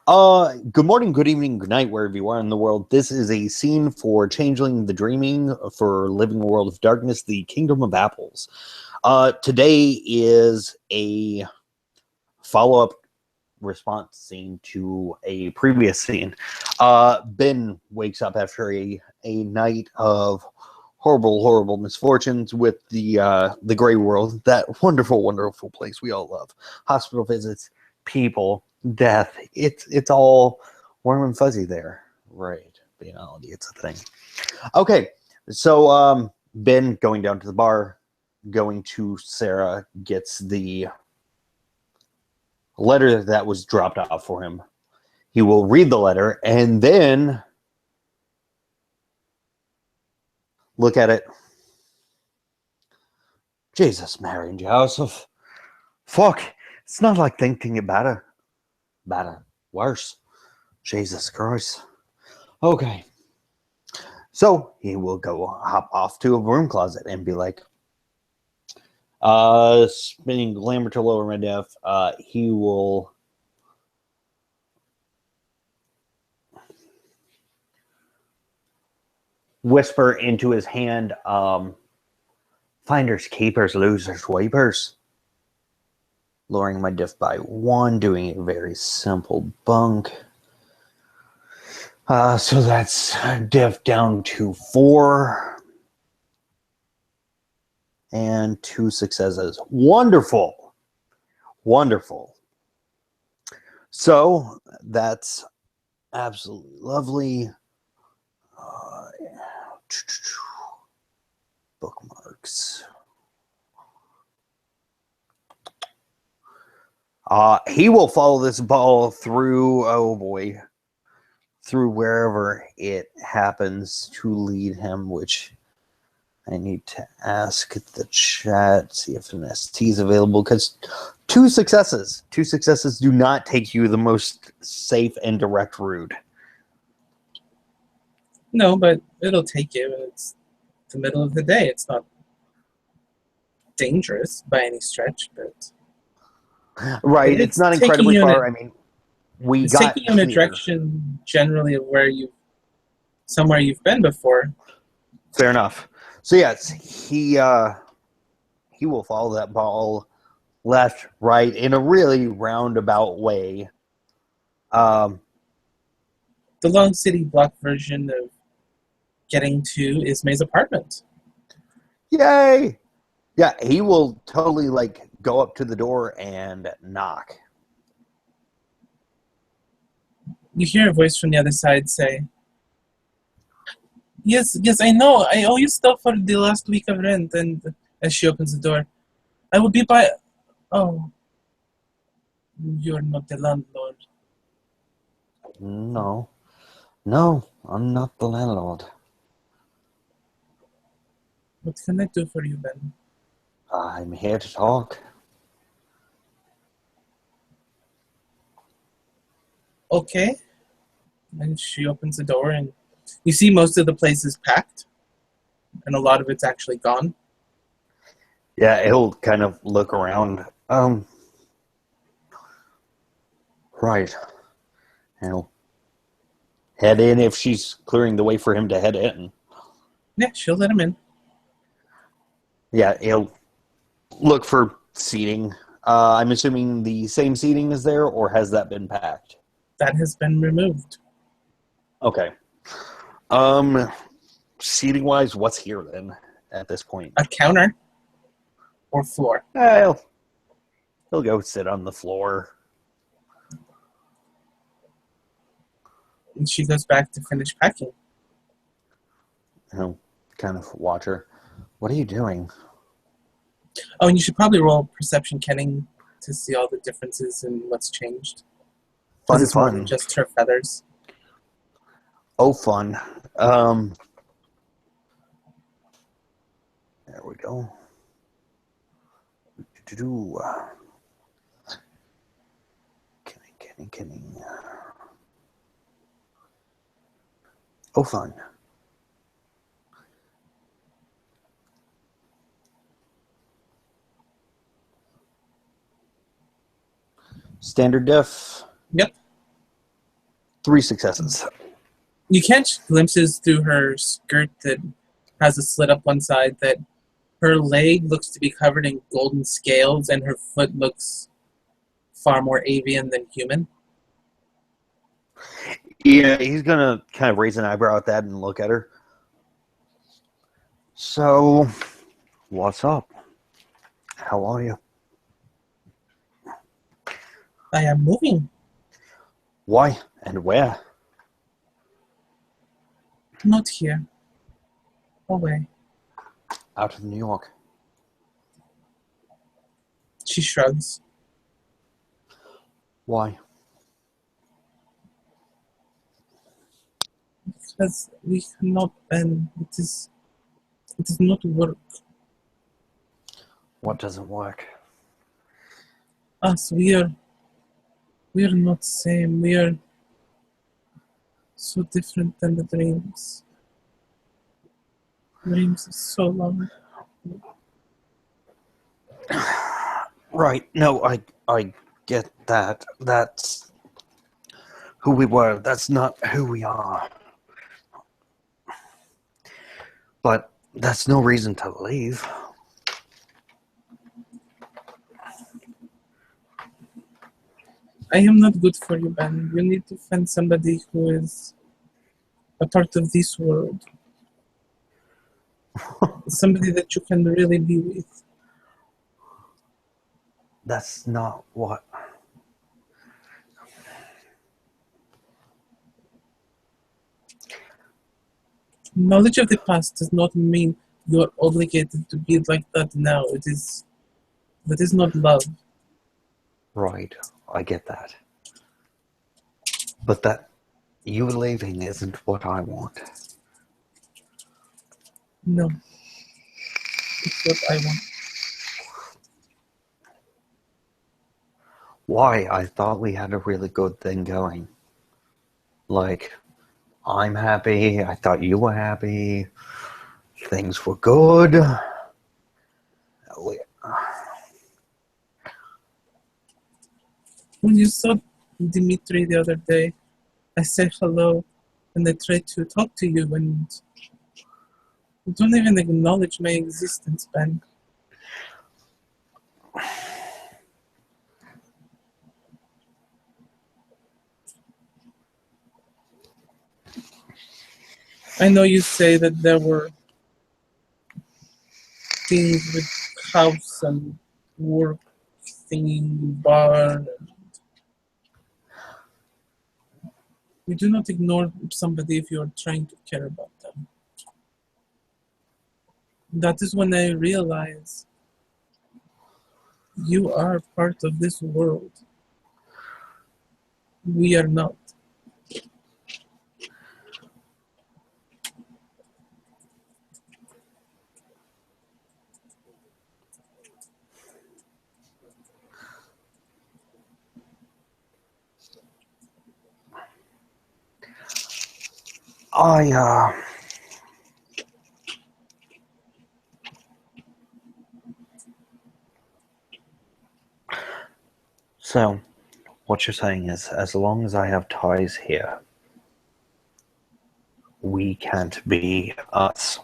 Good morning, good evening, good night, wherever you are in the world. This is a scene for Changeling the Dreaming for Living a World of Darkness, the Kingdom of Apples. Today is a follow-up response scene to a previous scene. Ben wakes up after a night of horrible misfortunes with the gray world, that wonderful place we all love. Hospital visits, people, death. It's all warm and fuzzy there. Right. Banality, it's a thing. Okay. So Ben going down to the bar, going to Sarah, gets the letter that was dropped off for him. He will read the letter and then look at it. Jesus, Mary and Joseph. Fuck. It's not like thinking about it worse. Jesus Christ. Okay. So he will go hop off to a broom closet and be like, spinning glamour to lower mid def. He will whisper into his hand, finders, keepers, losers, weepers. Lowering my diff by 1, doing a very simple bunk. So that's diff down to 4. And 2 successes. Wonderful. So that's absolutely lovely. Bookmarks. He will follow this ball through, oh boy, through wherever it happens to lead him, which I need to ask the chat, see if an ST is available, because 2 successes do not take you the most safe and direct route. No, but it'll take you. It's the middle of the day. It's not dangerous by any stretch, but right. It's not incredibly far. I mean, it's taking you in a direction generally of somewhere you've been before. Fair enough. So yes, he will follow that ball left, right in a really roundabout way. The long city block version of getting to Ismay's apartment. Yay! Yeah, he will totally go up to the door and knock. You hear a voice from the other side say, Yes, I know. I owe you stuff for the last week of rent. And as she opens the door, I will be by. Oh, you're not the landlord. No, I'm not the landlord. What can I do for you, Ben? I'm here to talk. Okay. And she opens the door, and you see most of the place is packed, and a lot of it's actually gone. Yeah, he'll kind of look around. Right. He'll head in if she's clearing the way for him to head in. Yeah, she'll let him in. Yeah, he'll look for seating. I'm assuming the same seating is there, or has that been packed? That has been removed. Okay. Seating wise, what's here then at this point? A counter or floor. He'll go sit on the floor. And she goes back to finish packing. He'll kind of watch her. What are you doing? Oh, and you should probably roll perception kenning to see all the differences and what's changed. Because it's more than just her feathers. Oh, fun. There we go. Kenning. Oh, fun. Standard diff. Yep. 3 successes. You catch glimpses through her skirt that has a slit up one side that her leg looks to be covered in golden scales and her foot looks far more avian than human. Yeah, he's gonna kind of raise an eyebrow at that and look at her. So, what's up? How are you? I am moving. Why and where? Not here. Away. Out of New York. She shrugs. Why? Because we cannot bend. It is not work. What doesn't work? Us, we are not same. We are so different than the dreams. Dreams are so long. Right. No, I get that. That's who we were. That's not who we are. But that's no reason to leave. I am not good for you, Ben. You need to find somebody who is a part of this world. Somebody that you can really be with. That's not what... Knowledge of the past does not mean you are obligated to be like that now. That is not love. Right. I get that. But that you leaving isn't what I want. No. It's what I want. Why? I thought we had a really good thing going. Like, I'm happy. I thought you were happy. Things were good. When you saw Dimitri the other day, I said hello and I tried to talk to you and you don't even acknowledge my existence, Ben. I know you say that there were things with house and work thing, bar. You do not ignore somebody if you are trying to care about them. That is when I realize you are part of this world. We are not. So, what you're saying is, as long as I have ties here, we can't be us.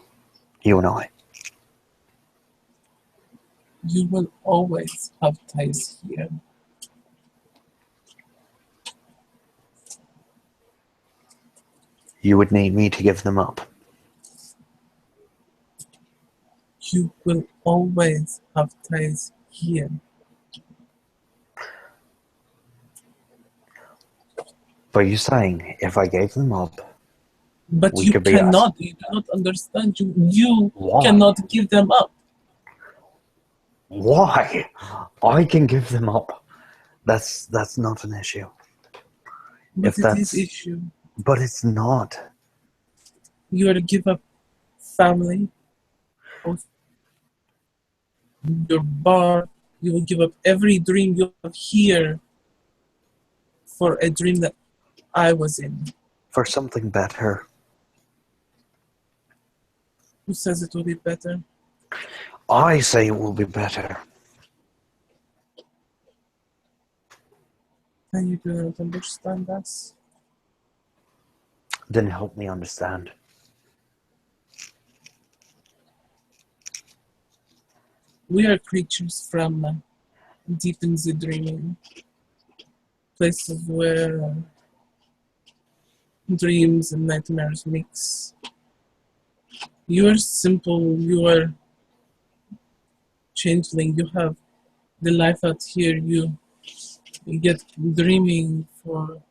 You and I. You will always have ties here. You would need me to give them up. You will always have ties here. But you're saying, if I gave them up, But we you could be us. cannot. You do not understand. You Why? cannot give them up. Why? I can give them up. That's not an issue. But If it that's- is issue. But it's not. You are to give up family, your bar. You will give up every dream you have here for a dream that I was in. For something better. Who says it will be better? I say it will be better. And you do not understand us. Then help me understand. We are creatures from deep in the dreaming, places where dreams and nightmares mix. You are simple, you are changeling, you have the life out here, you get dreaming for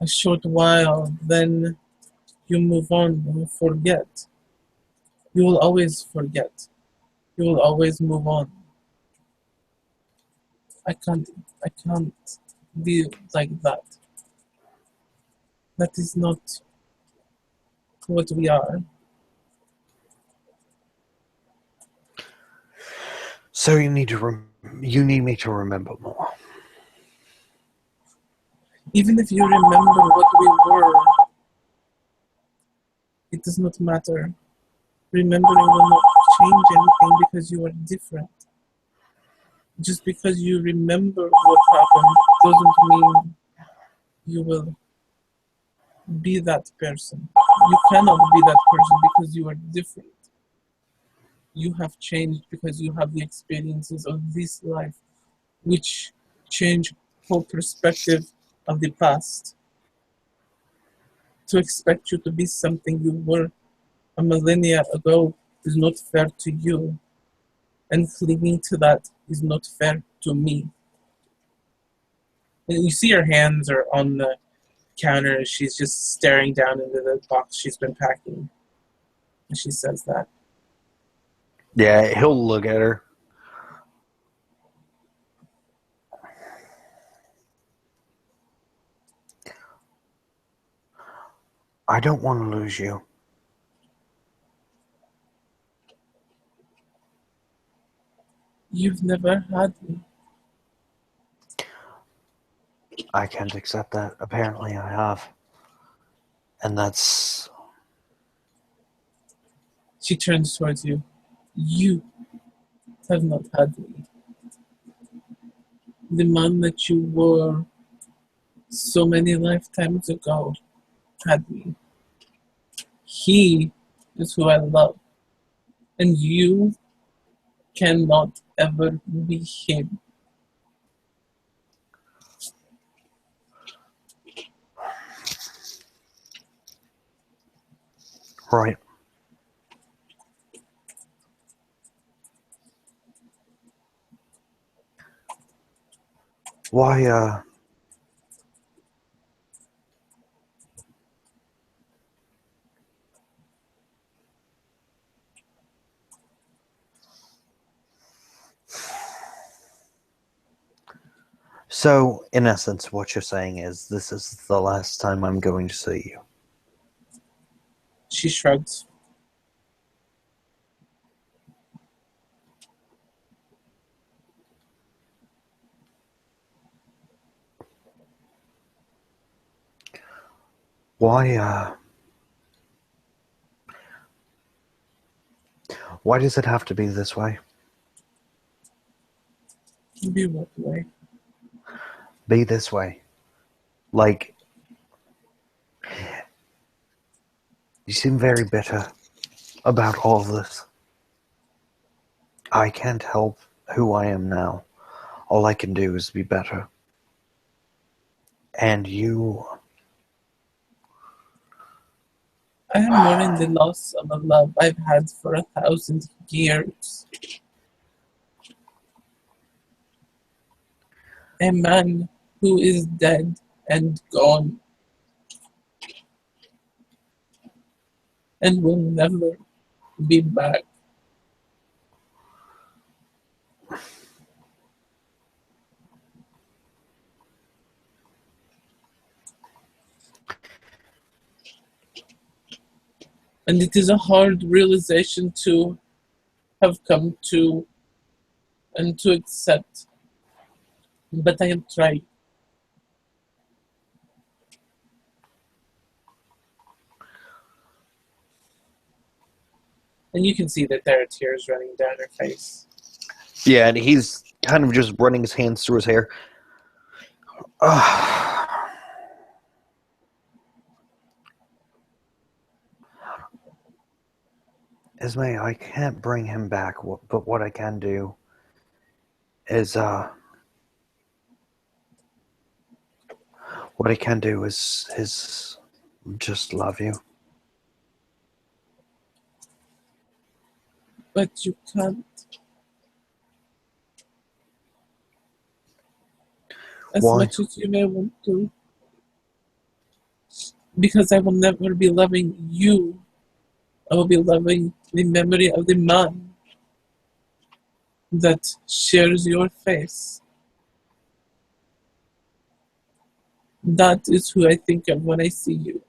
a short while, then you move on, you forget. You will always forget. You will always move on. I can't I can't be like that. That is not what we are. So you need me to remember more. Even if you remember what we were, it does not matter. Remembering will not change anything because you are different. Just because you remember what happened doesn't mean you will be that person. You cannot be that person because you are different. You have changed because you have the experiences of this life, which change whole perspective of the past. To expect you to be something you were a millennia ago is not fair to you, and clinging to that is not fair to me. And you see her hands are on the counter. She's just staring down into the box she's been packing. And she says that. Yeah, he'll look at her. I don't want to lose you. You've never had me. I can't accept that. Apparently I have. And that's... She turns towards you. You have not had me. The man that you were so many lifetimes ago had me. He is who I love. And you cannot ever be him. Right. Why, So, in essence, what you're saying is this is the last time I'm going to see you. She shrugs. Why does it have to be this way? Be what way? Be this way. Like, you seem very bitter about all of this. I can't help who I am now. All I can do is be better. And you... I am mourning the loss of a love I've had for 1,000 years. A man who is dead and gone and will never be back. And it is a hard realization to have come to and to accept. But I am trying. And you can see that there are tears running down her face. Yeah, and he's kind of just running his hands through his hair. Ismay, I can't bring him back, but what I can do is, what I can do is just love you. But you can't. As Why? much as you may want to. Because I will never be loving you. I will be loving the memory of the man that shares your face. That is who I think of when I see you.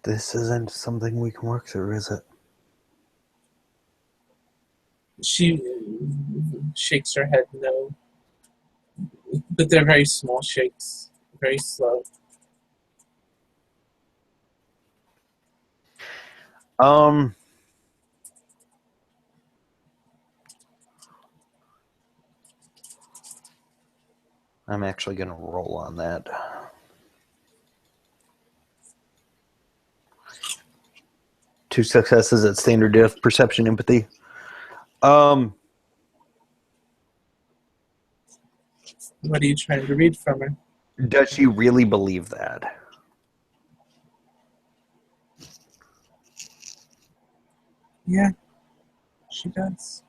This isn't something we can work through, is it? She shakes her head no. But they're very small shakes, very slow. Um, I'm actually going to roll on that. Two successes at standard diff, perception, empathy. Um, What are you trying to read from her? does she really believe that? Yeah, she does.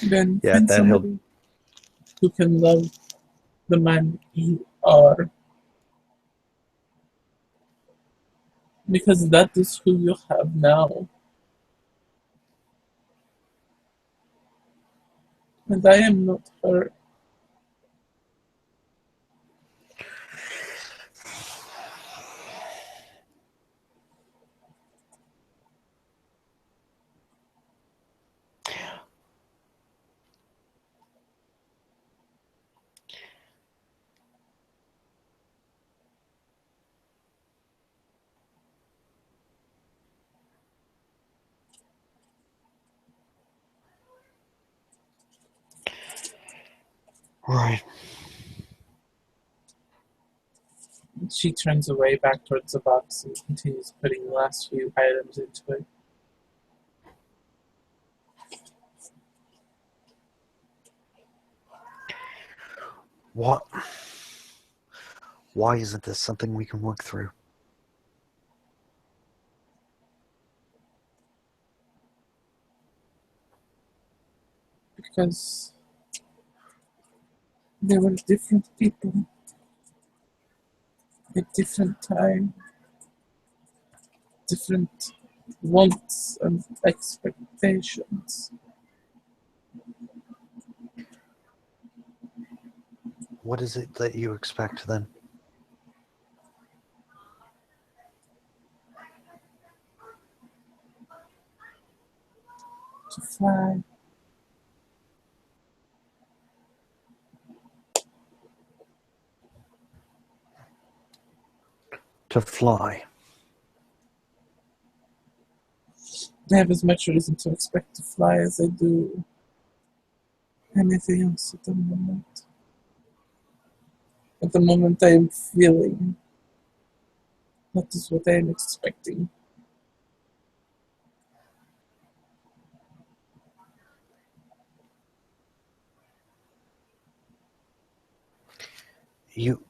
Then Yeah, find that helped. somebody who can love the man you are. Because that is who you have now. And I am not her. Right. She turns away back towards the box and continues putting the last few items into it. What? Why isn't this something we can work through? Because they were different people at different time, different wants and expectations. What is it that you expect then? To fly, To fly. I have as much reason to expect to fly as I do anything else at the moment. At the moment, I am feeling that is what I am expecting. You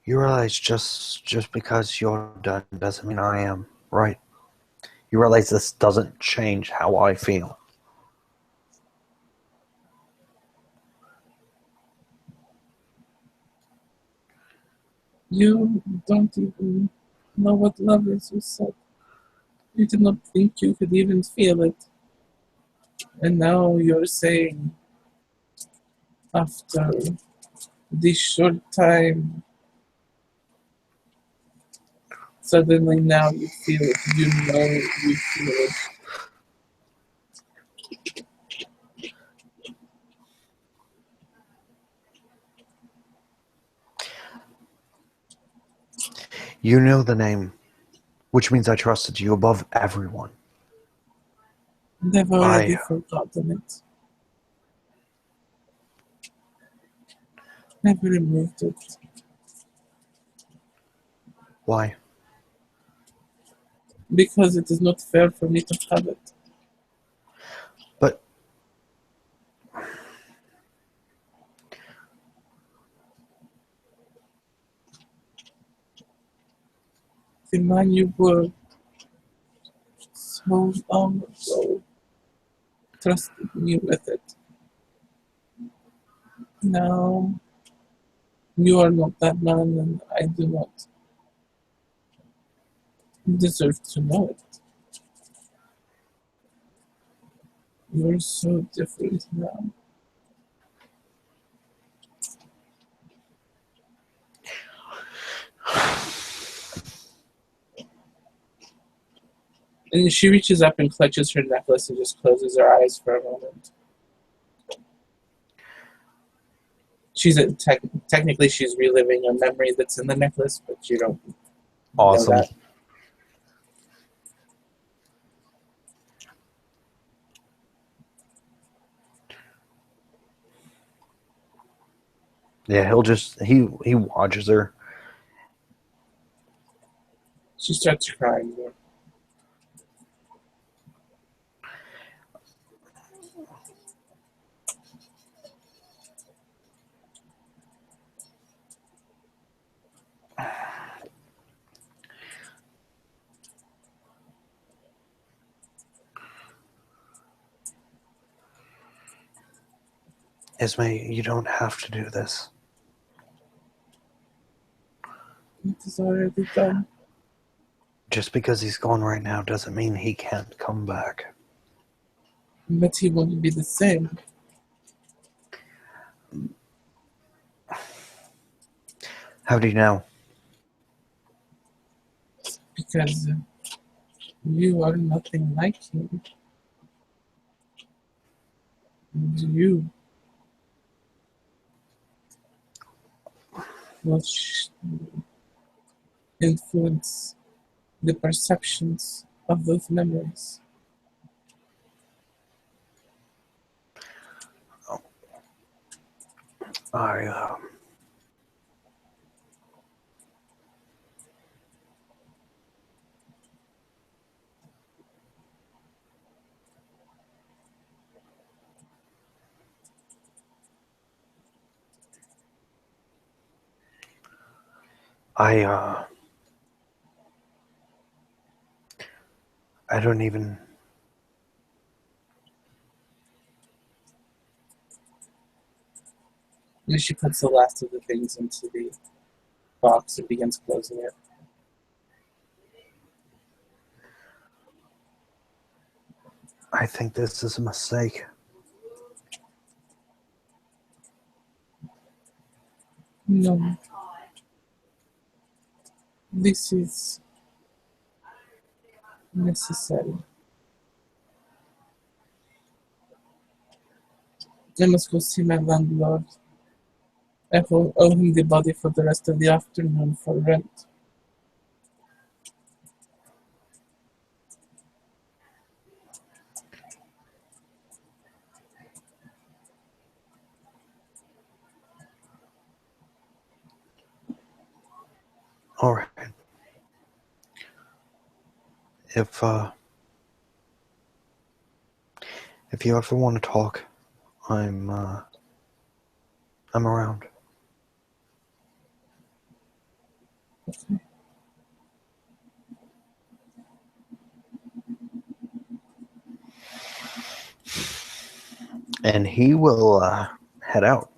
you realize just because you're done doesn't mean I am, right? You realize this doesn't change how I feel. You don't even know what love is, you said. You did not think you could even feel it. And now you're saying, after this short time, suddenly now you feel it. You know you feel it. You know the name. Which means I trusted you above everyone. They've already forgotten it. I've removed it. Why? Because it is not fair for me to have it. But The man you were so long ago trusted me with it. Now you are not that man, and I do not deserve to know it. You're so different now. And she reaches up and clutches her necklace and just closes her eyes for a moment. Technically she's reliving a memory that's in the necklace, but you don't awesome. know that. Yeah, he watches her. She starts crying more. Ismay, you don't have to do this. It is already done. Just because he's gone right now doesn't mean he can't come back. But he won't be the same. How do you know? Because you are nothing like him. And you will influence the perceptions of those memories. I don't even. And she puts the last of the things into the box and begins closing it. I think this is a mistake. No. This is necessary. I must go see my landlord. I owe him the body for the rest of the afternoon for rent. All right. If you ever want to talk, I'm around. Okay. And he will head out.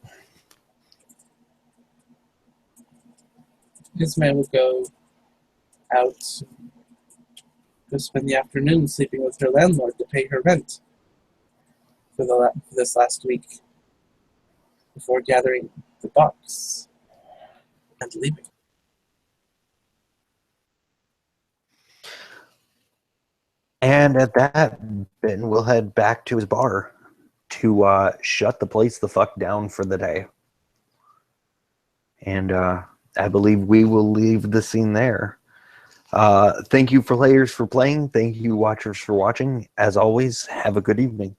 Ismay will go out to spend the afternoon sleeping with her landlord to pay her rent for this last week before gathering the box and leaving. And at that, Ben will head back to his bar to shut the place the fuck down for the day. And I believe we will leave the scene there. Thank you for players for playing. Thank you watchers for watching. As always, have a good evening.